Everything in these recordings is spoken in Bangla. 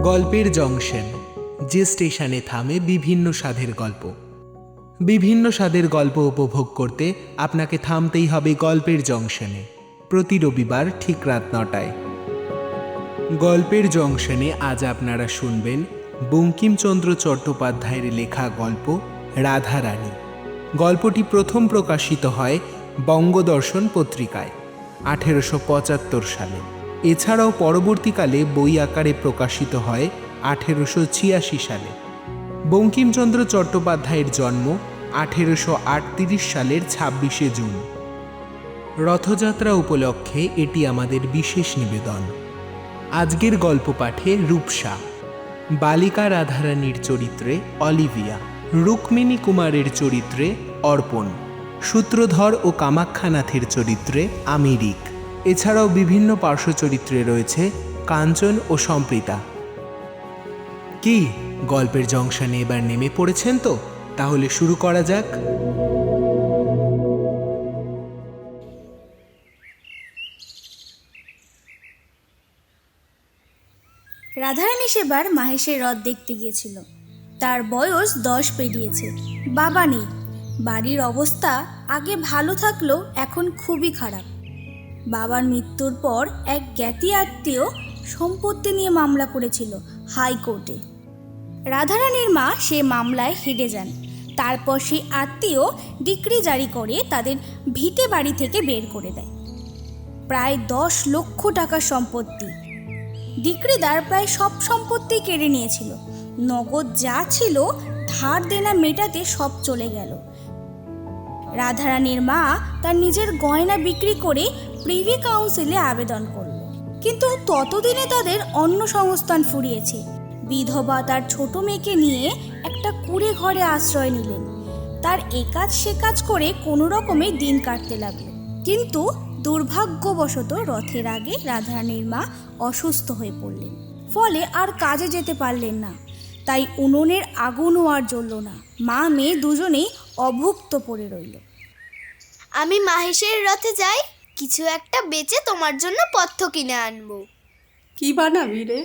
গল্পের জংশন, যে স্টেশনে থামে বিভিন্ন স্বাদের গল্প। বিভিন্ন স্বাদের গল্প উপভোগ করতে আপনাকে থামতেই হবে গল্পের জংশনে, প্রতি রবিবার ঠিক রাত ৯টায়। গল্পের জংশনে আজ আপনারা শুনবেন বঙ্কিমচন্দ্র চট্টোপাধ্যায়ের লেখা গল্প রাধারানী। গল্পটি প্রথম প্রকাশিত হয় বঙ্গদর্শন পত্রিকায় 1875 সালে। এছাড়াও পরবর্তীকালে বই আকারে প্রকাশিত হয় 1886 সালে। বঙ্কিমচন্দ্র চট্টোপাধ্যায়ের জন্ম 1838 সালের 26শে জুন। রথযাত্রা উপলক্ষে এটি আমাদের বিশেষ নিবেদন। আজকের গল্প পাঠে রূপসা, বালিকা রাধারানীর চরিত্রে অলিভিয়া, রুক্মিণী কুমারের চরিত্রে অর্পণ, সূত্রধর ও কামাখ্যানাথের চরিত্রে আমিরিক। এছাড়াও বিভিন্ন পার্শ্ব চরিত্রে রয়েছে কাঞ্চন ও সম্প্রীতা। কি গল্পের জংশনে এবার নেমে পড়েছেন তো? তাহলে শুরু করা যাক। রাধারানী সেবার মাহেশের রথ দেখতে গিয়েছিল। তার বয়স 10 পেরিয়েছে। বাবা নেই। বাড়ির অবস্থা আগে ভালো থাকলেও এখন খুবই খারাপ। বাবার মৃত্যুর পর এক জ্ঞাতি আত্মীয় সম্পত্তি নিয়ে মামলা করেছিল হাইকোর্টে। রাধারানীর মা সে মামলায় হেরে যান। তারপর সেই আত্মীয় ডিক্রি জারি করে তাদের ভিটে বাড়ি থেকে বের করে দেয়। প্রায় 10 লক্ষ টাকার সম্পত্তি। ডিক্রিদার প্রায় সব সম্পত্তি কেড়ে নিয়েছিল। নগদ যা ছিল ধার দেনা মেটাতে সব চলে গেল। রাধারানীর মা তার নিজের গয়না বিক্রি করে প্রিভি কাউন্সিলে আবেদন করল, কিন্তু ততদিনে তাদের অন্য সংস্থান ফুরিয়েছে। বিধবা তার ছোট মেয়েকে নিয়ে একটা কুঁড়ে ঘরে আশ্রয় নিলেন। তার এ কাজ সে কাজ করে কোনো রকমে দিন কাটতে লাগলো। কিন্তু দুর্ভাগ্যবশত রথের আগে রাধারানীর মা অসুস্থ হয়ে পড়লেন। ফলে আর কাজে যেতে পারলেন না। তাই উনুনের আগুনও আর জ্বলল না। মা মেয়ে দুজনেই অভুক্ত পড়ে রইল। আমি মাহেশের রথে যাই, কিছু একটা বেচে তোমার জন্য পথ্য কিনে আনবো। কি বানাবি রে?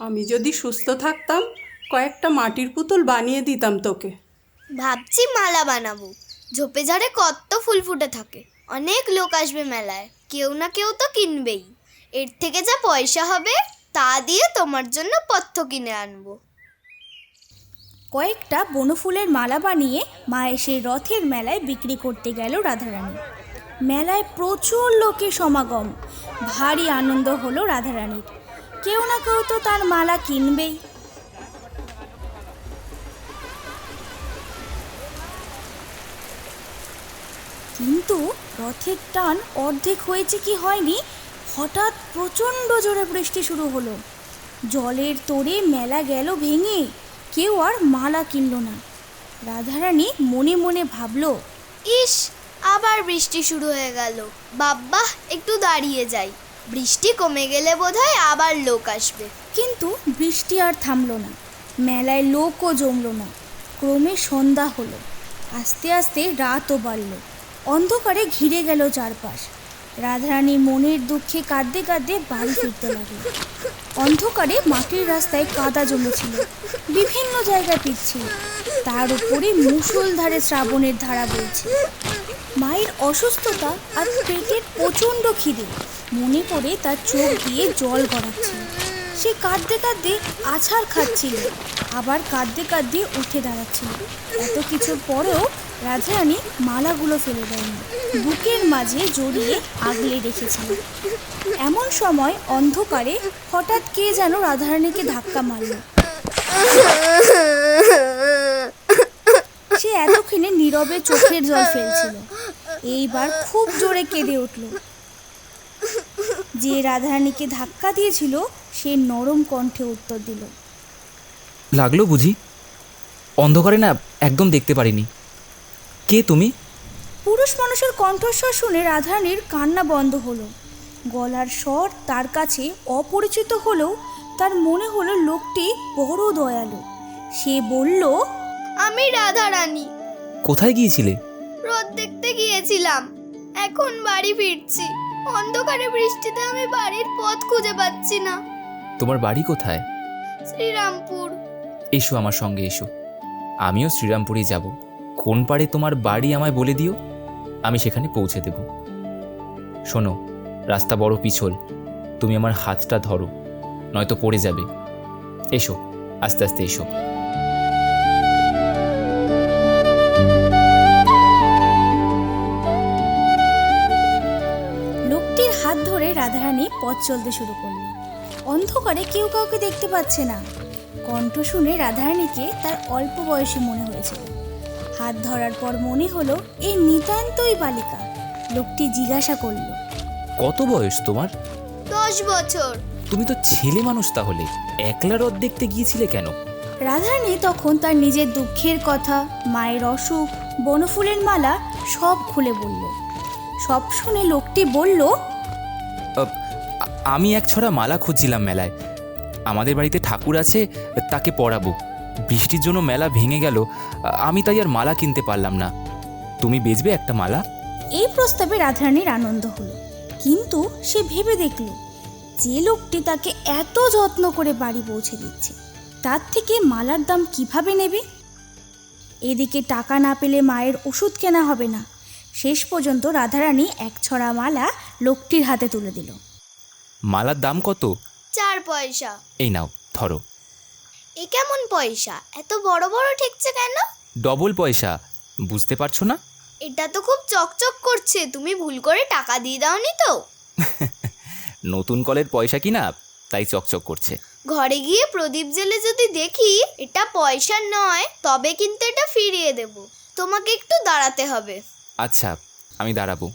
আমি যদি সুস্থ থাকতাম কয়েকটা মাটির পুতুল বানিয়ে দিতাম তোকে। ভাবছি মালা বানাবো। ঝোপে ঝাড়ে কত ফুল ফুটে থাকে। অনেক লোক আসবে মেলায়, কেউ না কেউ তো কিনবেই। এর থেকে যা পয়সা হবে তা দিয়ে তোমার জন্য পথ্য কিনে আনবো। কয়েকটা বনফুলের মালা বানিয়ে মাহেশের রথের মেলায় বিক্রি করতে গেল রাধারানী। মেলায় প্রচুর লোকের সমাগম। ভারী আনন্দ হলো রাধারানীর। কেউ না কেউ তো তার মালা কিনবেই। কিন্তু রথের টান অর্ধেক হয়েছে কি হয়নি, হঠাৎ প্রচণ্ড জোরে বৃষ্টি শুরু হলো। জলের তোড়ে মেলা গেল ভেঙে। কেউ আর মালা কিনল না। রাধারানী মনে মনে ভাবল, ইস, আবার বৃষ্টি শুরু হয়ে গেল। বাব্বা, একটু দাঁড়িয়ে যাই। বৃষ্টি কমে গেলে বোধহয় আবার লোক আসবে। কিন্তু বৃষ্টি আর থামলো না। মেলায় লোকও জমল না। ক্রমে সন্ধ্যা হলো। আস্তে আস্তে রাতও বাড়ল। অন্ধকারে ঘিরে গেল চারপাশ। রাধারানী মনের দুঃখে কাঁদতে কাঁদতে বাড়ি ফিরতে লাগলো। অন্ধকারে মাটির রাস্তায় কাদা জমেছিল। বিভিন্ন জায়গায় পিচ্ছিল। তার উপরে মুষলধারে শ্রাবণের ধারা বইছে। মায়ের অসুস্থতা আর পেটের প্রচণ্ড খিদে মনে করে তার চোখ দিয়ে জল গড়াচ্ছিল। সে কাঁদতে কাঁদতে আছাড় খাচ্ছিল, আবার কাঁদতে কাঁদতে উঠে দাঁড়াচ্ছিল। এত কিছুর পরেও রাধারানী মালাগুলো ফেলে দেয়নি। বুকের মাঝে জড়িয়ে আগলে রেখেছিল। এমন সময় অন্ধকারে হঠাৎ কে যেন রাধারানীকে ধাক্কা মারল। সে এতক্ষণে নীরবে চোখের জল ফেলছিল। এইবার খুব জোরে কেঁদে উঠল। যে রাধারানীকে ধাক্কা দিয়েছিল সে নরম কণ্ঠে উত্তর দিল, লাগলো বুঝি? অন্ধকারে না একদম দেখতে পারিনি। কে তুমি? পুরুষ মানুষের কণ্ঠস্বর শুনে রাধারানীর কান্না বন্ধ হলো। গলার স্বর তার কাছে অপরিচিত হলেও তার মনে হলো লোকটি বড় দয়ালু। সে বলল, আমি রাধারানী। কোথায় গিয়েছিলে? রথ দেখতে গিয়েছিলাম, এখন বাড়ি ফিরছি। অন্ধকারে বৃষ্টিতে আমি বাড়ির পথ খুঁজে পাচ্ছি না। তোমার বাড়ি কোথায়? শ্রীরামপুর। এসো আমার সঙ্গে এসো, আমিও শ্রীরামপুরই যাব। কোন পাড়ে তোমার বাড়ি আমায় বলে দিও, আমি সেখানে পৌঁছে দেব। শোনো, রাস্তা বড় পিছল, তুমি আমার হাতটা ধরো, নয়তো পড়ে যাবে। এসো, আস্তে আস্তে এসো। লোকটির হাত ধরে রাধারানী পথ চলতে শুরু করলো। অন্ধকারে কেউ কাউকে দেখতে পাচ্ছে না। কণ্ঠ শুনে রাধারানীকে তার অল্প বয়সী মনে হয়েছিল। হাত ধরার পর মনে হলো এই নিতান্তই বালিকা। লোকটি জিজ্ঞাসা করলো, কত বয়স তোমার? 10 বছর। তুমি তো ছেলে মানুষ, তাহলে একলা রথ দেখতে গিয়েছিলে কেন? রাধারানী তখন তার নিজের দুঃখের কথা, মায়ের অসুখ, বনফুলের মালা সব খুলে বলল। সব শুনে লোকটি বলল, আমি এক ছড়া মালা খুঁজছিলাম মেলায়। আমাদের বাড়িতে ঠাকুর আছে, তাকে পরাবো। বৃষ্টির জন্য মেলা ভেঙে গেল, আমি তাই আর মালা কিনতে পারলাম না। তুমি বেচবে একটা মালা? এই প্রস্তাবে রাধারানীর আনন্দ হলো, কিন্তু সে ভেবে দেখল যে লোকটি তাকে এত যত্ন করে বাড়ি পৌঁছে দিচ্ছে, তার থেকে মালার দাম কিভাবে নেবে? এদিকে টাকা না পেলে মায়ের ওষুধ কেনা হবে না। শেষ পর্যন্ত রাধারানী এক ছড়া মালা লোকটির হাতে তুলে দিল। মালার দাম কত? 4 পয়সা। এই নাও, ধরো। এ কেমন পয়সা? এত বড় বড় ঠেকছে কেন? ডবল পয়সা, বুঝতে পারছো না? এটা তো খুব চকচক করছে, তুমি ভুল করে টাকা দিয়ে দাওনি তো? নতুন কলের পয়সা কিনা, তাই চকচক করছে। ঘরে গিয়ে প্রদীপ জেলে যদি দেখি এটা পয়সা নয়, তবে কিন্তু এটা ফিরিয়ে দেব। তোমাকে একটু দাঁড়াতে হবে। আচ্ছা, আমি দাঁড়াবো।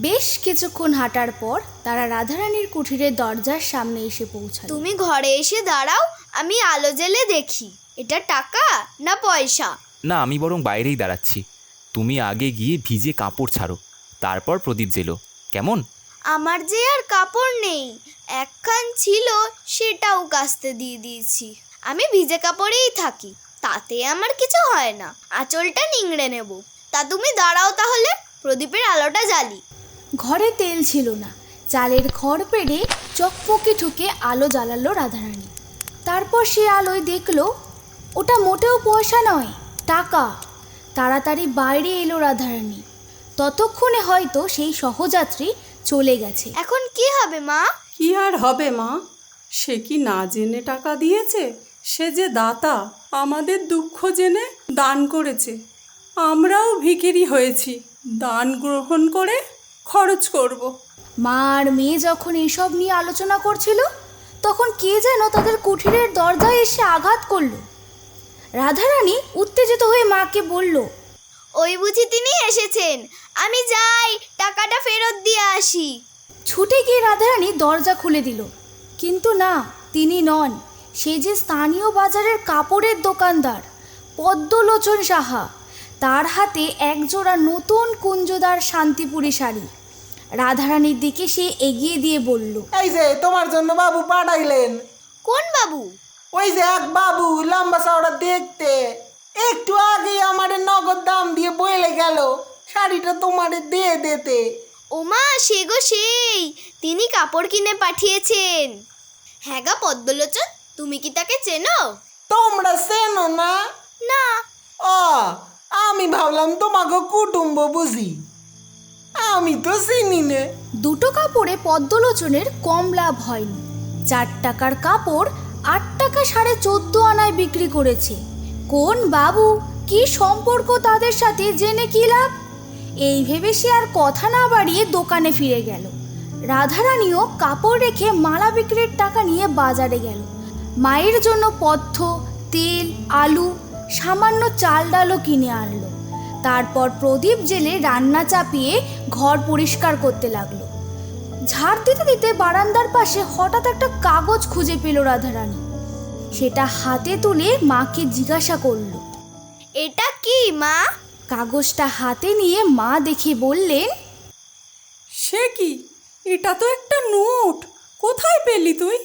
বেশ কিছুক্ষণ হাঁটার পর তারা রাধারানীর কুঠিরের দরজার সামনে এসে পৌঁছাল। তুমি ঘরে এসে দাঁড়াও, আমি আলো জেলে দেখি এটা টাকা না পয়সা। না, আমি বরং বাইরেই দাঁড়াচ্ছি। তুমি আগে গিয়ে ভিজে কাপড় ছাড়ো, তারপর প্রদীপ জেলো, কেমন? আমার যে আর কাপড় নেই, একখান ছিল সেটাও কাস্তে দিয়ে দিয়েছি। আমি ভিজে কাপড়েই থাকি, তাতে আমার কিছু হয় না। আঁচলটা নিংড়ে নেব। তা তুমি দাঁড়াও তাহলে, প্রদীপের আলোটা জ্বালি। ঘরে তেল ছিল না, চালের খড় পেড়ে চকপকে ঠুকে আলো জ্বালালো রাধারানী। তারপর সে আলোয় দেখলো ওটা মোটেও পয়সা নয়, টাকা। তাড়াতাড়ি বাইরে এলো রাধারানী। ততক্ষণে হয়তো সেই সহযাত্রী চলে গেছে। এখন কি হবে মা? কি আর হবে মা, সে কি না জেনে টাকা দিয়েছে? সে যে দাতা, আমাদের দুঃখ জেনে দান করেছে। আমরাও ভিখিরি হয়েছি, দান গ্রহণ করে খরচ করব। মা আর মেয়ে যখন এইসব নিয়ে আলোচনা করছিল, তখন কে যেন তাদের কুঠিরের দরজায় এসে আঘাত করল। রাধারানী উত্তেজিত হয়ে মাকে বলল, ওই বুঝি তিনি এসেছেন, আমি যাই টাকাটা ফেরত দিয়ে আসি। ছুটে গিয়ে রাধারানী দরজা খুলে দিল, কিন্তু না, তিনি নন। সে যে স্থানীয় বাজারের কাপড়ের দোকানদার পদ্মলোচন সাহা। তার হাতে একজোড়া নতুন কুঞ্জদার শান্তিপুরি শাড়ি। রাধারানীর দিকে সে এগিয়ে দিয়ে বলল, এই যে তোমার জন্য বাবু পাঠাইলেন। কোন বাবু? ওই যে এক বাবু, লম্বা চওড়া দেখতে, একটু আগে আমারে নগদ দাম দিয়ে বলে গেল শাড়িটা তোমারে দিয়ে দিতে। ওমা, সে গো সেই, তিনি কাপড় কিনে পাঠিয়েছেন। হ্যাঁ গা পদ্মলোচন, তুমি কি তাকে চেনো? তোমরা চেনো না? না। ও, আমি ভাবলাম তোমাকে কুটুম্ব বুঝি। আমি তো চিনি নে। দুটো কাপড়ে পদ্মলোচনের কম লাভ হয়নি। 4 টাকার কাপড় 8 টাকা 14.5 আনায় বিক্রি করেছে। কোন বাবু, কি সম্পর্ক তাদের সাথে জেনে কি লাভ? এই ভেবে সে আর কথা না বাড়িয়ে দোকানে ফিরে গেল। রাধারানীও কাপড় রেখে মালা বিক্রির টাকা নিয়ে বাজারে গেল। মায়ের জন্য পথ্য, তেল, আলু, সামান্য চাল ডালও কিনে আনলো। তারপর প্রদীপ জেলে রান্না চাপিয়ে ঘর পরিষ্কার করতে লাগলো। ঝাড় দিতে দিতে বারান্দার পাশে হঠাৎ একটা কাগজ খুঁজে পেল রাধারানী। সেটা হাতে তুলে মাকে জিজ্ঞাসা করলো, এটা কি মা? কাগজটা হাতে নিয়ে মা দেখে বললেন, সে কি, এটা তো একটা নোট। কোথায় পেলি তুই?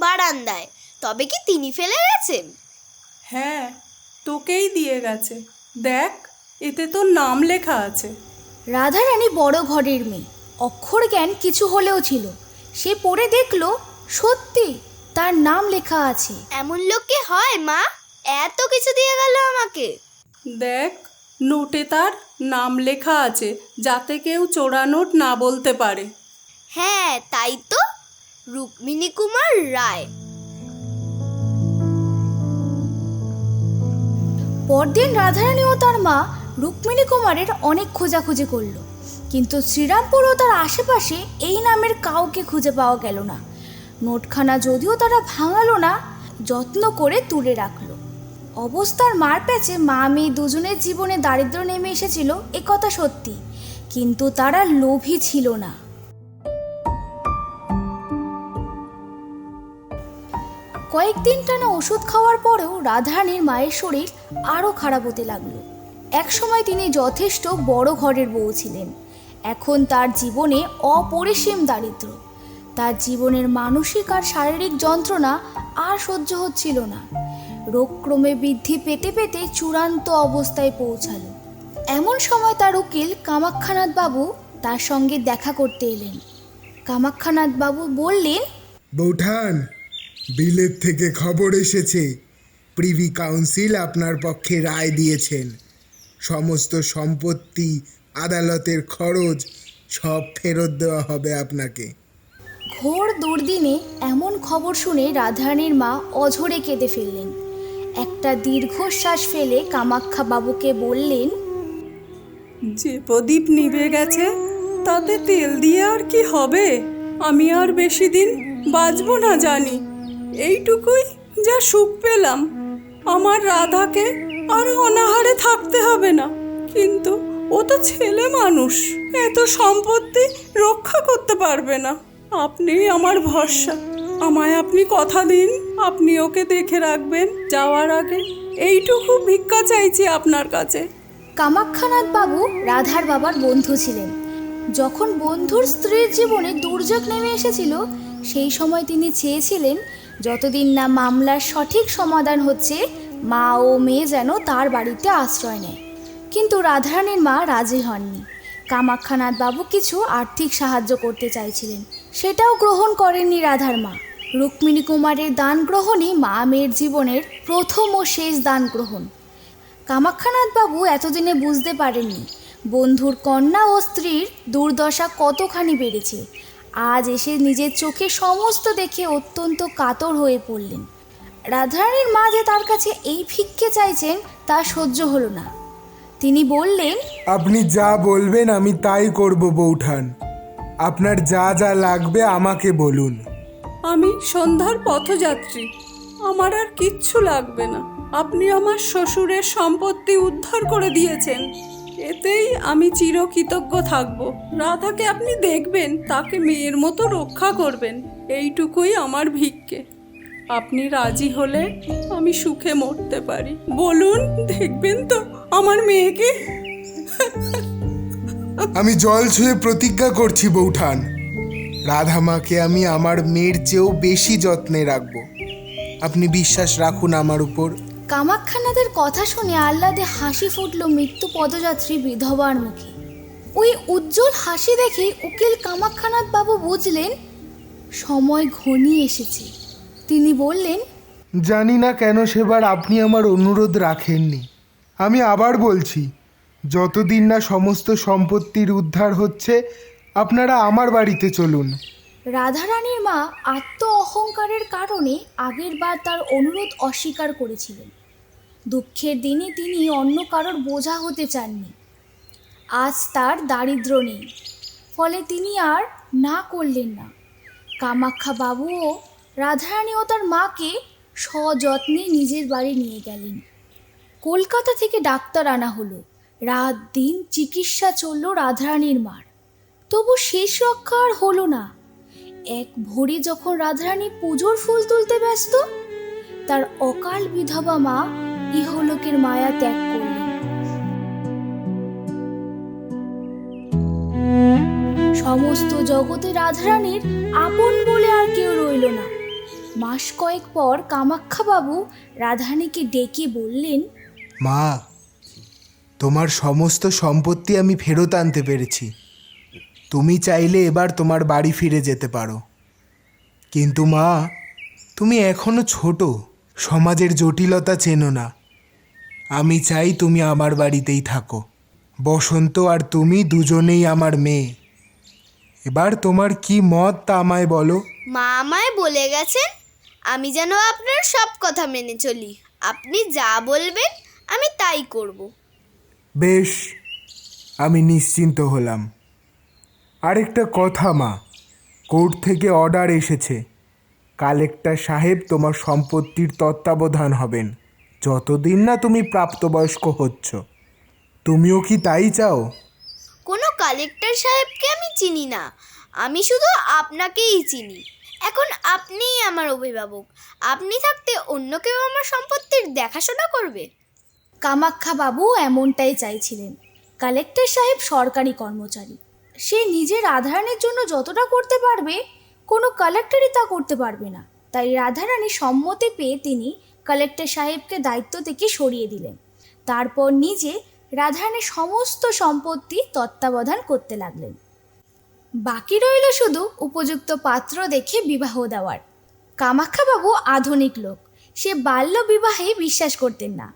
বারান্দায়। তবে কি তিনি ফেলে গেছেন? হ্যাঁ, তোকেই দিয়ে গেছে। দেখ, এতে তোর নাম লেখা আছে। রাধারানী বড় ঘরের মেয়ে, অক্ষর জ্ঞান কিছু হলেও ছিল। সে পড়ে দেখল সত্যি তার নাম লেখা আছে। এমন লোক কি হয় মা? এত কিছু দিয়ে গেল আমাকে। দেখ, নোটে তার নাম লেখা আছে, যাতে কেউ চোরা নোট না বলতে পারে। হ্যাঁ তাই তো, রুক্মিণী কুমার রায়। পরদিন রাধারানী ও তার মা রুক্মিণী কুমারের অনেক খোঁজাখুঁজি করলো, কিন্তু শ্রীরামপুর ও তার আশেপাশে এই নামের কাউকে খুঁজে পাওয়া গেল না। নোটখানা যদিও তারা ভাঙালো না, যত্ন করে তুলে রাখলো। অবস্থার মার প্যাচে মা মেয়ে দুজনের জীবনে দারিদ্র্য নেমে এসেছিল, এ কথা সত্যি, কিন্তু তারা লোভী ছিল না। কয়েকদিন টানা ওষুধ খাওয়ার পরেও রাধারানীর মায়ের শরীর আরও খারাপ হতে লাগলো। একসময় তিনি যথেষ্ট বড় ঘরের বউ ছিলেন, এখন তার জীবনে অপরিসীম দারিদ্র্য। তার জীবনের মানসিক আর শারীরিক যন্ত্রণা আর সহ্য হচ্ছিল না। রোগ ক্রমে বৃদ্ধি পেতে পেতে চূড়ান্ত অবস্থায় পৌঁছালো। এমন সময় তার উকিল কামাক্ষানাথ বাবু তার সঙ্গে দেখা করতে এলেন। কামাক্ষানাথ বাবু বললেন, বৌঠান, বিলেত থেকে খবর এসেছে, প্রিভি কাউন্সিল আপনার পক্ষে রায় দিয়েছেন। সমস্ত সম্পত্তি, আদালতের খরচ সব ফেরত দেওয়া হবে আপনাকে। ঘোর দুর্দিনে এমন খবর শুনে রাধারানীর মা অঝরে কেঁদে ফেললেন। একটা দীর্ঘশ্বাস ফেলে কামাক্ষা বাবুকে বললেন, যে প্রদীপ নিভে গেছে তাতে তেল দিয়ে আর কি হবে? আমি আর বেশি দিন বাঁচবো না জানি। এইটুকুই যা সুখ পেলাম, আমার রাধাকে আর অনাহারে থাকতে হবে না। কিন্তু ও তো ছেলে মানুষ, এত সম্পত্তি রক্ষা করতে পারবে না। আপনি আমার ভরসা, আমায় আপনি কথা দিন, আপনি ওকে দেখে রাখবেন। যাওয়ার আগে এইটুকু ভিক্ষা চাইছি আপনার কাছে। কামাক্ষানাথ বাবু রাধার বাবার বন্ধু ছিলেন। যখন বন্ধুর স্ত্রীর জীবনে দুর্যোগ নেমে এসেছিল, সেই সময় তিনি চেয়েছিলেন যতদিন না মামলার সঠিক সমাধান হচ্ছে, মা ও মেয়ে যেন তার বাড়িতে আশ্রয় নেয়। কিন্তু রাধারানীর মা রাজি হননি। কামাক্ষানাথ বাবু কিছু আর্থিক সাহায্য করতে চাইছিলেন, সেটাও গ্রহণ করেননি রাধার মা। রুক্মিণী কুমারের দান গ্রহণই মা মেয়ের জীবনের প্রথম ও শেষ দান গ্রহণ। কামাক্ষানাথ বাবু এতদিনে বুঝতে পারেননি বন্ধুর কন্যা ও স্ত্রীর দুর্দশা কতখানি বেড়েছে। আজ এসে নিজের চোখে সমস্ত দেখে অত্যন্ত কাতর হয়ে পড়লেন। রাধারানীর মা যে তার কাছে এই ভিক্ষে চাইছেন তা সহ্য হলো না। তিনি বললেন, আপনি যা বলবেন আমি তাই করব বৌঠান। আপনার যা যা লাগবে আমাকে বলুন। আমি সন্ধ্যার পথযাত্রী, আমার আর কিচ্ছু লাগবে না। আপনি আমার শ্বশুরের সম্পত্তি উদ্ধার করে দিয়েছেন, এতেই আমি চিরকৃতজ্ঞ থাকব। রাধাকে আপনি দেখবেন, তাকে মেয়ের মতো রক্ষা করবেন, এইটুকুই আমার ভিক্ষে। আপনি রাজি হলে আমি সুখে মরতে পারি। বলুন, দেখবেন তো আমার মেয়েকে? আমি জল ছুঁয়ে প্রতিজ্ঞা করছি বৌঠান, রাধামাকে আমি আমার মেয়ের চেয়েও বেশি যত্নে রাখব। আপনি বিশ্বাস রাখুন আমার উপর। কামাক্ষানাথের কথা শুনে আহ্লাদে হাসি ফুটল মৃত্যু পদযাত্রী বিধবার মুখে। ওই উজ্জ্বল হাসি দেখে উকিল কামাক্ষানাথ বাবু বুঝলেন সময় ঘনিয়ে এসেছে। তিনি বললেন, জানি না কেন সেবার আপনি আমার অনুরোধ রাখেননি। আমি আবার বলছি, যতদিন না সমস্ত সম্পত্তির উদ্ধার হচ্ছে, আপনারা আমার বাড়িতে চলুন। রাধারানীর মা আত্ম অহংকারের কারণে আগেরবার তার অনুরোধ অস্বীকার করেছিলেন। দুঃখের দিনে তিনি অন্য কারোর বোঝা হতে চাননি। আজ তার দারিদ্র্য নেই, ফলে তিনি আর না করলেন না। কামাক্ষা বাবুও রাধারানী ও তার মাকে সযত্নে নিজের বাড়ি নিয়ে গেলেন। কলকাতা থেকে ডাক্তার আনা হলো, রাত দিন চিকিৎসা চলল রাধারানীর মার, তবু শেষ রক্ষা আর হলো না। এক ভোরে যখন রাধারানী পুজোর ফুল তুলতে ব্যস্ত, তার অকাল বিধবা মা ইহলোকের মায়া ত্যাগ করলেন। সমস্ত জগতে রাধারানীর আপন বলে আর কেউ রইল না। মাস কয়েক পর কামাক্ষা বাবু রাধারানীকে ডেকে বললেন, মা, তোমার সমস্ত সম্পত্তি আমি ফেরত আনতে পেরেছি। তুমি চাইলে এবার তোমার বাড়ি ফিরে যেতে পারো। কিন্তু মা, তুমি এখনো ছোট, সমাজের জটিলতা চেনো না। আমি চাই তুমি আমার বাড়িতেই থাকো। বসন্ত আর তুমি দুজনেই আমার মেয়ে। এবার তোমার কি মত তা আমায় বলো। মা আমায় বলে গেছেন আমি যেন আপনার সব কথা মেনে চলি। আপনি যা বলবেন আমি তাই করব। বেশ, আমি নিশ্চিন্ত হলাম। আরেকটা কথা মা, কোর্ট থেকে অর্ডার এসেছে। কালেক্টর সাহেব তোমার সম্পত্তির তত্ত্বাবধান হবেন যতদিন না তুমি প্রাপ্তবয়স্ক হচ্ছ। তুমিও কি তাই চাও? কোনো কালেক্টর সাহেবকে আমি চিনি না, আমি শুধু আপনাকেই চিনি। এখন আপনিই আমার অভিভাবক। আপনি থাকতে অন্য কেউ আমার সম্পত্তির দেখাশোনা করবে? কামাখ্যা বাবু এমনটাই চাইছিলেন। কালেক্টর সাহেব সরকারি কর্মচারী। সে নিজের রাধারানীর জন্য যতটা করতে পারবে কোনো কালেক্টরই তা করতে পারবে না। তাই রাধারানী সম্মতি পেয়ে তিনি কালেক্টর সাহেবকে দায়িত্ব থেকে সরিয়ে দিলেন। তারপর নিজে রাধারানীর সমস্ত সম্পত্তি তত্ত্বাবধান করতে লাগলেন। বাকি রইল শুধু উপযুক্ত পাত্র দেখে বিবাহ দেওয়ার। কামাখ্যাবাবু আধুনিক লোক, সে বাল্য বিবাহে বিশ্বাস করতেন না।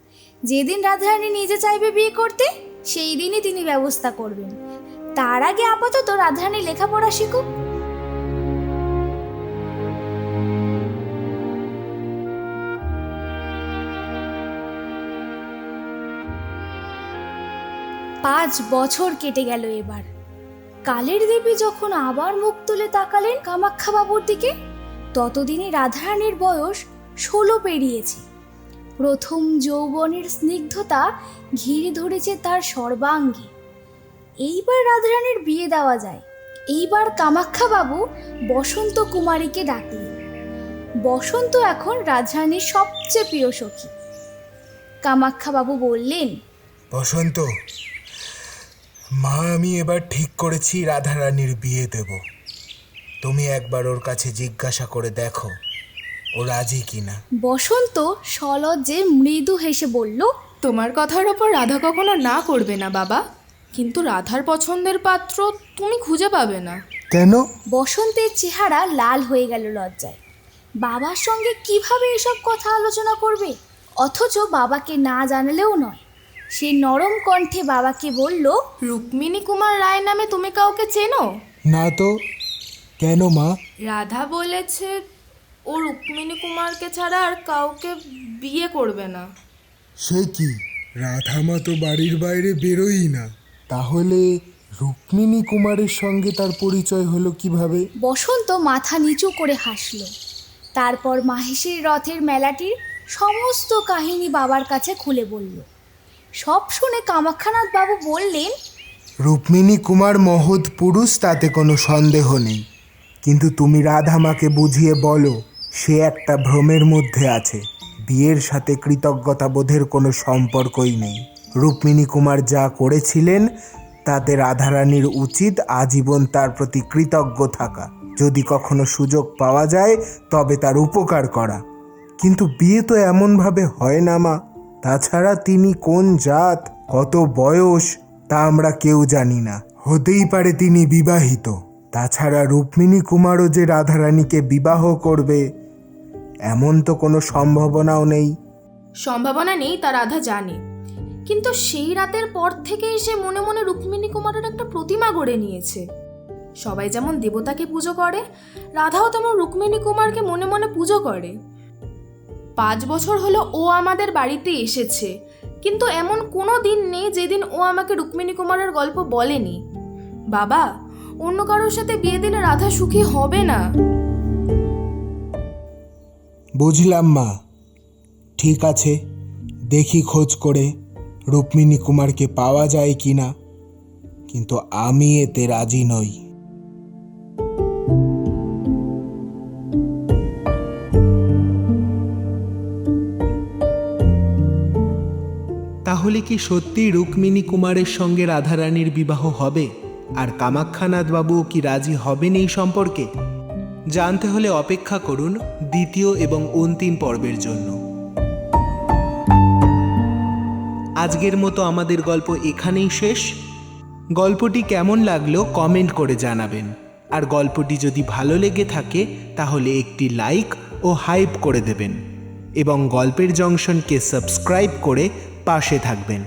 যেদিন রাধারানী নিজে চাইবে বিয়ে করতে সেই দিনই তিনি ব্যবস্থা করবেন। তার আগে আপাতত রাধারানী লেখাপড়া শিখুক। পাঁচ বছর কেটে গেল। এবার কালের দেবী যখন আবার মুখ তুলে তাকালেন কামাখ্যাবাবুর দিকে, ততদিনে রাধারানীর বয়স 16 পেরিয়েছে। প্রথম যৌবনের স্নিগ্ধতা ঘিরে ধরেছে তার সর্বাঙ্গে। এইবার রাধারানীর বিয়ে দেওয়া যায়। এইবার কামাখ্যাবাবু বসন্ত কুমারীকে ডাকলেন। বসন্ত এখন রাধারানীর সবচেয়ে প্রিয় সখী। কামাখ্যাবাবু বললেন, বসন্ত, মা আমি এবার ঠিক করেছি রাধারানীর বিয়ে দেব। তুমি একবার ওর কাছে জিজ্ঞাসা করে দেখো ও রাজি কিনা। বসন্ত সলজ্জে মৃদু হেসে বলল, তোমার কথার ওপর রাধা কখনো না করবে না বাবা, কিন্তু রাধার পছন্দের পাত্র তুমি খুঁজে পাবে না। কেন? বসন্তের চেহারা লাল হয়ে গেল লজ্জায়। বাবার সঙ্গে কিভাবে এসব কথা আলোচনা করবে, অথচ বাবাকে না জানালেও নয়। সে নরম কণ্ঠে বাবাকে বলল, রুক্মিণী কুমার রায় নামে তুমি কাউকে চেনো? না তো। কেন মা? রাধা বলেছে ও রুক্মিণী কুমারকে ছাড়া আর কাউকে বিয়ে করবে না। সে কি, রাধা মা তো বাড়ির বাইরে বেরোই না। তাহলে রুক্মিণী কুমারের সঙ্গে তার পরিচয় হলো কিভাবে? বসন্ত মাথা নিচু করে হাসল। তারপর মাহেশের রথের মেলাটির সমস্ত কাহিনী বাবার কাছে খুলে বলল। সব শুনে কামাখ্যানাথ বাবু বললেন, রুক্মিণী কুমার মহৎ পুরুষ, তাতে কোনো সন্দেহ নেই। কিন্তু তুমি রাধামাকে বুঝিয়ে বলো সে একটা ভ্রমের মধ্যে আছে। বিয়ের সাথে কৃতজ্ঞতাবোধের কোনো সম্পর্কই নেই। রুক্মিণী কুমার যা করেছিলেন তাতে রাধারানীর উচিত আজীবন তার প্রতি কৃতজ্ঞ থাকা। যদি কখনো সুযোগ পাওয়া যায় তবে তার উপকার করা। কিন্তু বিয়ে তো এমনভাবে হয় না মা। তাছাড়া তিনি কোন জাত, কত বয়স তা আমরা কেউ জানি না। হতেই পারে তিনি বিবাহিত। তাছাড়া রুক্মিণী কুমারও যে রাধারানীকে বিবাহ করবে এমন তো কোনো সম্ভাবনাও নেই। সম্ভাবনা নেই তা রাধা জানে, কিন্তু সেই রাতের পর থেকেই সে মনে মনে রুক্মিণী কুমারের একটা প্রতিমা গড়ে নিয়েছে। সবাই যেমন দেবতাকে পুজো করে, রাধাও তেমন রুক্মিণী কুমারকে মনে মনে পুজো করে। 5 বছর হলো ও আমাদের বাড়িতে এসেছে, কিন্তু এমন কোনো দিন নেই যেদিন ও আমাকে রুক্মিণী কুমারের গল্প বলেনি। বাবা, অন্য কারোর সাথে বিয়ে দিলে রাধা সুখী হবে না। বুঝলাম মা, ঠিক আছে, দেখি খোঁজ করে রুক্মিণী কুমারকে পাওয়া যায় কি না, কিন্তু আমি এতে রাজি নই। তাহলে কি সত্যি রুক্মিণী কুমারের সঙ্গে রাধারানীর বিবাহ হবে? আর কামাখ্যানাথ বাবু কি রাজি হবেন এই সম্পর্কে? জানতে হলে অপেক্ষা করুন দ্বিতীয় এবং অন্তিম পর্বের জন্য। আজকের মতো আমাদের গল্প এখানেই শেষ। গল্পটি কেমন লাগলো কমেন্ট করে জানাবেন। আর গল্পটি যদি ভালো লেগে থাকে তাহলে একটি লাইক ও হাইপ করে দেবেন এবং গল্পের জংশনকে সাবস্ক্রাইব করে পাশে থাকবেন।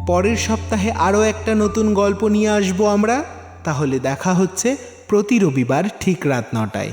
পরের সপ্তাহে আরও একটা নতুন গল্প নিয়ে আসবো আমরা। তাহলে দেখা হচ্ছে প্রতি রবিবার ঠিক রাত 9টায়।